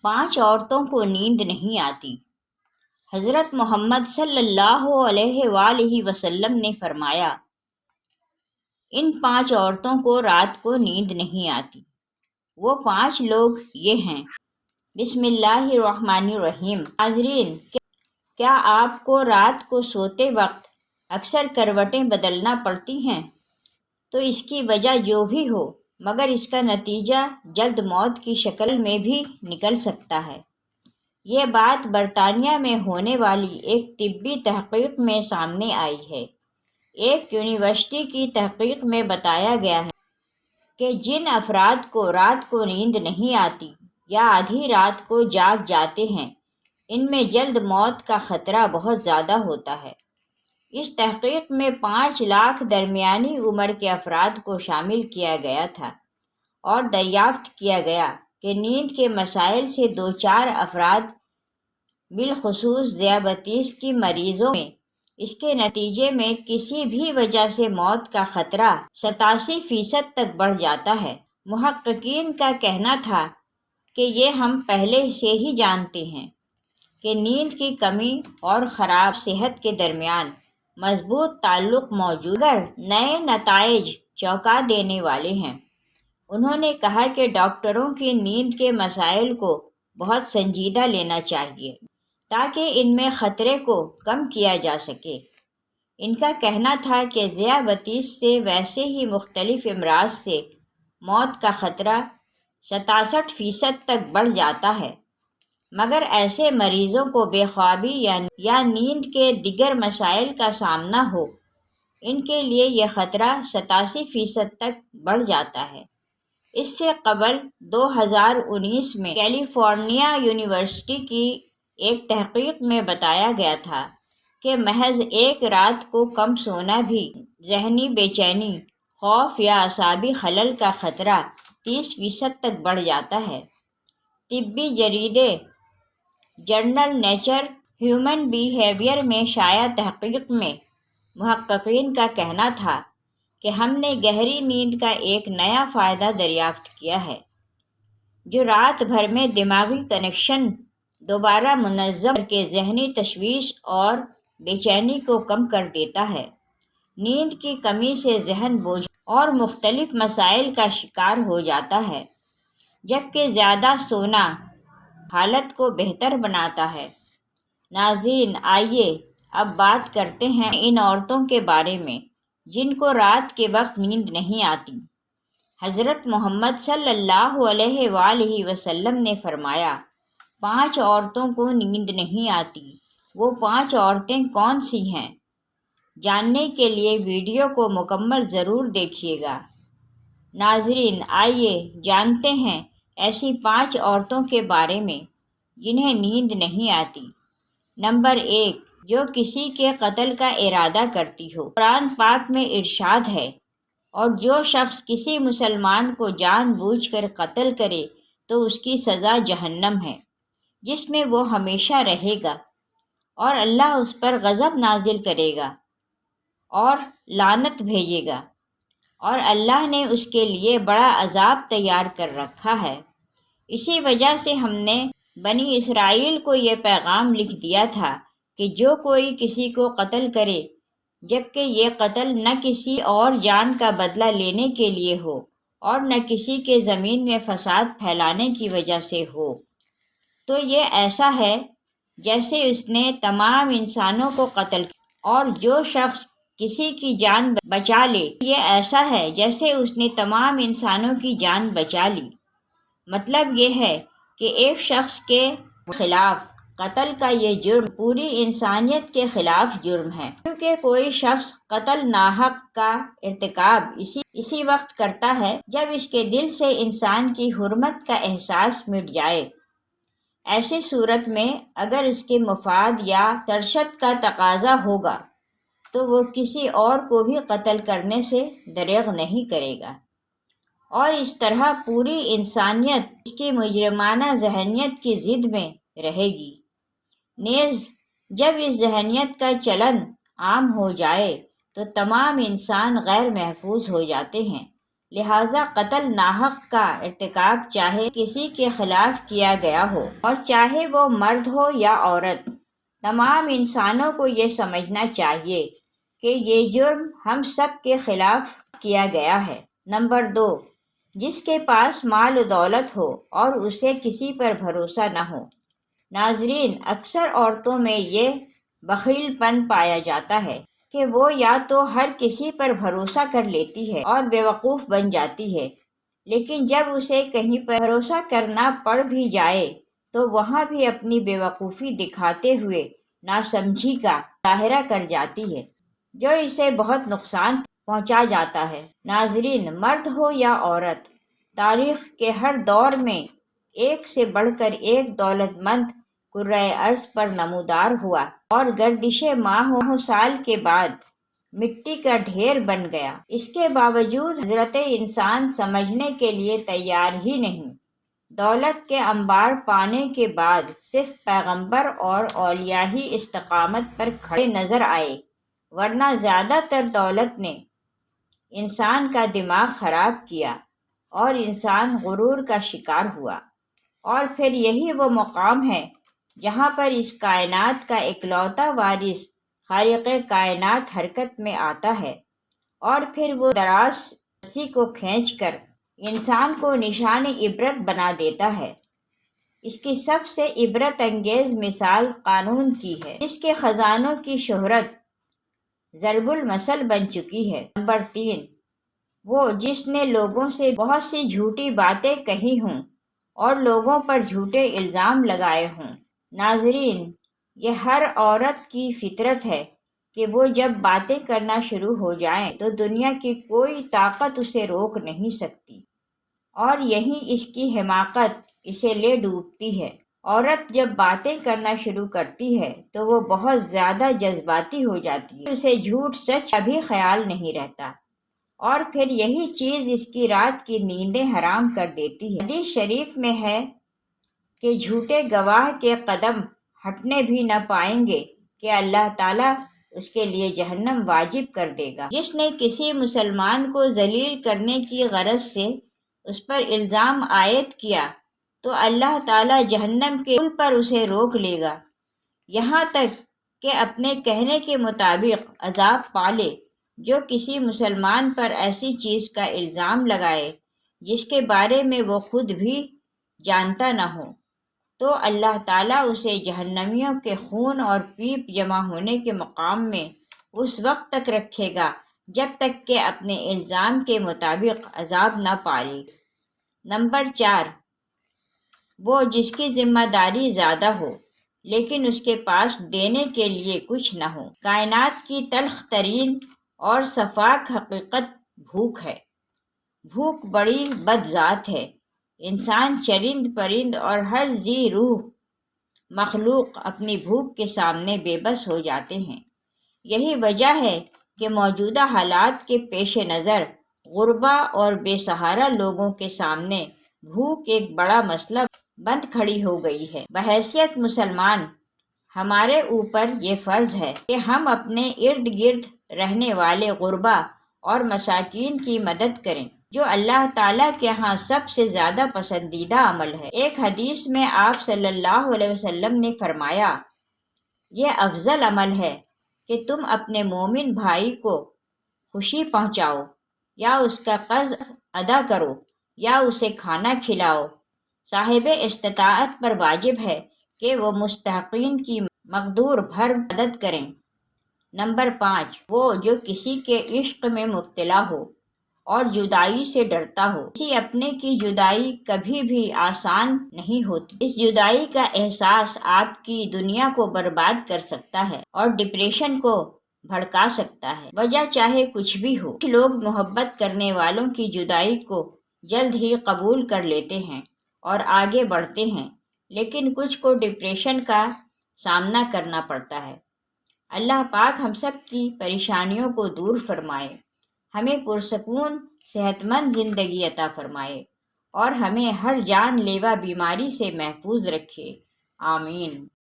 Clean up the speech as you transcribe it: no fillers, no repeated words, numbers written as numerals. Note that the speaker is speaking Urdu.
5 عورتوں کو نیند نہیں آتی۔ حضرت محمد صلی اللہ علیہ وآلہ وسلم نے فرمایا، ان 5 عورتوں کو رات کو نیند نہیں آتی۔ وہ 5 لوگ یہ ہیں۔ بسم اللہ الرحمن الرحیم۔ ناظرین، کیا آپ کو رات کو سوتے وقت اکثر کروٹیں بدلنا پڑتی ہیں؟ تو اس کی وجہ جو بھی ہو، مگر اس کا نتیجہ جلد موت کی شکل میں بھی نکل سکتا ہے۔ یہ بات برطانیہ میں ہونے والی ایک طبی تحقیق میں سامنے آئی ہے۔ ایک یونیورسٹی کی تحقیق میں بتایا گیا ہے کہ جن افراد کو رات کو نیند نہیں آتی یا آدھی رات کو جاگ جاتے ہیں، ان میں جلد موت کا خطرہ بہت زیادہ ہوتا ہے۔ اس تحقیق میں 5 لاکھ درمیانی عمر کے افراد کو شامل کیا گیا تھا اور دریافت کیا گیا کہ نیند کے مسائل سے دوچار افراد، بالخصوص ذیابیطس کی مریضوں میں، اس کے نتیجے میں کسی بھی وجہ سے موت کا خطرہ 87% تک بڑھ جاتا ہے۔ محققین کا کہنا تھا کہ یہ ہم پہلے سے ہی جانتے ہیں کہ نیند کی کمی اور خراب صحت کے درمیان مضبوط تعلق موجود ہے، مگر نئے نتائج چونکا دینے والے ہیں۔ انہوں نے کہا کہ ڈاکٹروں کی نیند کے مسائل کو بہت سنجیدہ لینا چاہیے تاکہ ان میں خطرے کو کم کیا جا سکے۔ ان کا کہنا تھا کہ ذیابیطس سے ویسے ہی مختلف امراض سے موت کا خطرہ 67% تک بڑھ جاتا ہے، مگر ایسے مریضوں کو بے خوابی یا نیند کے دیگر مسائل کا سامنا ہو، ان کے لیے یہ خطرہ 87% تک بڑھ جاتا ہے۔ اس سے قبل 2019 میں کیلیفورنیا یونیورسٹی کی ایک تحقیق میں بتایا گیا تھا کہ محض ایک رات کو کم سونا بھی ذہنی بے چینی، خوف یا اعصابی خلل کا خطرہ 30% تک بڑھ جاتا ہے۔ طبی جریدے جرنل نیچر ہیومن بیہیویئر میں شائع تحقیق میں محققین کا کہنا تھا کہ ہم نے گہری نیند کا ایک نیا فائدہ دریافت کیا ہے، جو رات بھر میں دماغی کنکشن دوبارہ منظم کر کے ذہنی تشویش اور بے چینی کو کم کر دیتا ہے۔ نیند کی کمی سے ذہن بوجھل اور مختلف مسائل کا شکار ہو جاتا ہے، جبکہ زیادہ سونا حالت کو بہتر بناتا ہے۔ ناظرین، آئیے اب بات کرتے ہیں ان عورتوں کے بارے میں جن کو رات کے وقت نیند نہیں آتی۔ حضرت محمد صلی اللہ علیہ وآلہ وسلم نے فرمایا، 5 عورتوں کو نیند نہیں آتی۔ وہ 5 عورتیں کون سی ہیں؟ جاننے کے لیے ویڈیو کو مکمل ضرور دیکھیے گا۔ ناظرین، آئیے جانتے ہیں ایسی 5 عورتوں کے بارے میں جنہیں نیند نہیں آتی۔ نمبر 1، جو کسی کے قتل کا ارادہ کرتی ہو۔ قرآن پاک میں ارشاد ہے، اور جو شخص کسی مسلمان کو جان بوجھ کر قتل کرے تو اس کی سزا جہنم ہے، جس میں وہ ہمیشہ رہے گا، اور اللہ اس پر غضب نازل کرے گا اور لعنت بھیجے گا، اور اللہ نے اس کے لیے بڑا عذاب تیار کر رکھا ہے۔ اسی وجہ سے ہم نے بنی اسرائیل کو یہ پیغام لکھ دیا تھا کہ جو کوئی کسی کو قتل کرے، جبکہ یہ قتل نہ کسی اور جان کا بدلہ لینے کے لیے ہو اور نہ کسی کے زمین میں فساد پھیلانے کی وجہ سے ہو، تو یہ ایسا ہے جیسے اس نے تمام انسانوں کو قتل کیا، اور جو شخص کسی کی جان بچا لے، یہ ایسا ہے جیسے اس نے تمام انسانوں کی جان بچا لی۔ مطلب یہ ہے کہ ایک شخص کے خلاف قتل کا یہ جرم پوری انسانیت کے خلاف جرم ہے، کیونکہ کوئی شخص قتل ناحق کا ارتکاب اسی وقت کرتا ہے جب اس کے دل سے انسان کی حرمت کا احساس مٹ جائے۔ ایسی صورت میں اگر اس کے مفاد یا ترشد کا تقاضا ہوگا تو وہ کسی اور کو بھی قتل کرنے سے دریغ نہیں کرے گا، اور اس طرح پوری انسانیت اس کی مجرمانہ ذہنیت کی زد میں رہے گی۔ نیز جب اس ذہنیت کا چلن عام ہو جائے تو تمام انسان غیر محفوظ ہو جاتے ہیں، لہٰذا قتل ناحق کا ارتکاب چاہے کسی کے خلاف کیا گیا ہو اور چاہے وہ مرد ہو یا عورت، تمام انسانوں کو یہ سمجھنا چاہیے کہ یہ جرم ہم سب کے خلاف کیا گیا ہے۔ نمبر 2، جس کے پاس مال و دولت ہو اور اسے کسی پر بھروسہ نہ ہو۔ ناظرین، اکثر عورتوں میں یہ بخیل پن پایا جاتا ہے کہ وہ یا تو ہر کسی پر بھروسہ کر لیتی ہے اور بیوقوف بن جاتی ہے، لیکن جب اسے کہیں پر بھروسہ کرنا پڑ بھی جائے تو وہاں بھی اپنی بیوقوفی دکھاتے ہوئے ناسمجھی کا مظاہرہ کر جاتی ہے، جو اسے بہت نقصان پہنچا جاتا ہے۔ ناظرین، مرد ہو یا عورت، تاریخ کے ہر دور میں ایک سے بڑھ کر ایک دولت مند کرۂ ارض پر نمودار ہوا اور گردش ماہ و سال کے بعد مٹی کا ڈھیر بن گیا۔ اس کے باوجود حضرت انسان سمجھنے کے لیے تیار ہی نہیں۔ دولت کے انبار پانے کے بعد صرف پیغمبر اور اولیاء ہی استقامت پر کھڑے نظر آئے، ورنہ زیادہ تر دولت نے انسان کا دماغ خراب کیا اور انسان غرور کا شکار ہوا۔ اور پھر یہی وہ مقام ہے جہاں پر اس کائنات کا اکلوتا وارث خالق کائنات حرکت میں آتا ہے، اور پھر وہ دراز رسی کو کھینچ کر انسان کو نشان عبرت بنا دیتا ہے۔ اس کی سب سے عبرت انگیز مثال قانون کی ہے، جس کے خزانوں کی شہرت ضرب المثل بن چکی ہے۔ نمبر 3، وہ جس نے لوگوں سے بہت سی جھوٹی باتیں کہی ہوں اور لوگوں پر جھوٹے الزام لگائے ہوں۔ ناظرین، یہ ہر عورت کی فطرت ہے کہ وہ جب باتیں کرنا شروع ہو جائیں تو دنیا کی کوئی طاقت اسے روک نہیں سکتی، اور یہی اس کی حماقت اسے لے ڈوبتی ہے۔ عورت جب باتیں کرنا شروع کرتی ہے تو وہ بہت زیادہ جذباتی ہو جاتی ہے، اسے جھوٹ سچ کا بھی خیال نہیں رہتا، اور پھر یہی چیز اس کی رات کی نیندیں حرام کر دیتی ہے۔ حدیث شریف میں ہے کہ جھوٹے گواہ کے قدم ہٹنے بھی نہ پائیں گے کہ اللہ تعالیٰ اس کے لیے جہنم واجب کر دے گا۔ جس نے کسی مسلمان کو ذلیل کرنے کی غرض سے اس پر الزام عائد کیا تو اللہ تعالیٰ جہنم کے پل پر اسے روک لے گا، یہاں تک کہ اپنے کہنے کے مطابق عذاب پالے۔ جو کسی مسلمان پر ایسی چیز کا الزام لگائے جس کے بارے میں وہ خود بھی جانتا نہ ہو، تو اللہ تعالیٰ اسے جہنمیوں کے خون اور پیپ جمع ہونے کے مقام میں اس وقت تک رکھے گا جب تک کہ اپنے الزام کے مطابق عذاب نہ پالے۔ نمبر 4، وہ جس کی ذمہ داری زیادہ ہو لیکن اس کے پاس دینے کے لیے کچھ نہ ہو۔ کائنات کی تلخ ترین اور سفاک حقیقت بھوک ہے۔ بھوک بڑی بد ذات ہے۔ انسان، چرند پرند اور ہر ذی روح مخلوق اپنی بھوک کے سامنے بے بس ہو جاتے ہیں۔ یہی وجہ ہے کہ موجودہ حالات کے پیش نظر غربا اور بے سہارا لوگوں کے سامنے بھوک ایک بڑا مسئلہ بند کھڑی ہو گئی ہے۔ بحیثیت مسلمان، ہمارے اوپر یہ فرض ہے کہ ہم اپنے ارد گرد رہنے والے غربا اور مساکین کی مدد کریں، جو اللہ تعالیٰ کے ہاں سب سے زیادہ پسندیدہ عمل ہے۔ ایک حدیث میں آپ صلی اللہ علیہ وسلم نے فرمایا، یہ افضل عمل ہے کہ تم اپنے مومن بھائی کو خوشی پہنچاؤ، یا اس کا قرض ادا کرو، یا اسے کھانا کھلاؤ۔ صاحب استطاعت پر واجب ہے کہ وہ مستحقین کی مقدور بھر مدد کریں۔ نمبر 5، وہ جو کسی کے عشق میں مبتلا ہو اور جدائی سے ڈرتا ہو۔ کسی اپنے کی جدائی کبھی بھی آسان نہیں ہوتی۔ اس جدائی کا احساس آپ کی دنیا کو برباد کر سکتا ہے اور ڈپریشن کو بھڑکا سکتا ہے، وجہ چاہے کچھ بھی ہو۔ کچھ لوگ محبت کرنے والوں کی جدائی کو جلد ہی قبول کر لیتے ہیں اور آگے بڑھتے ہیں، لیکن کچھ کو ڈپریشن کا سامنا کرنا پڑتا ہے۔ اللہ پاک ہم سب کی پریشانیوں کو دور فرمائے، ہمیں پرسکون صحت مند زندگی عطا فرمائے اور ہمیں ہر جان لیوا بیماری سے محفوظ رکھے۔ آمین۔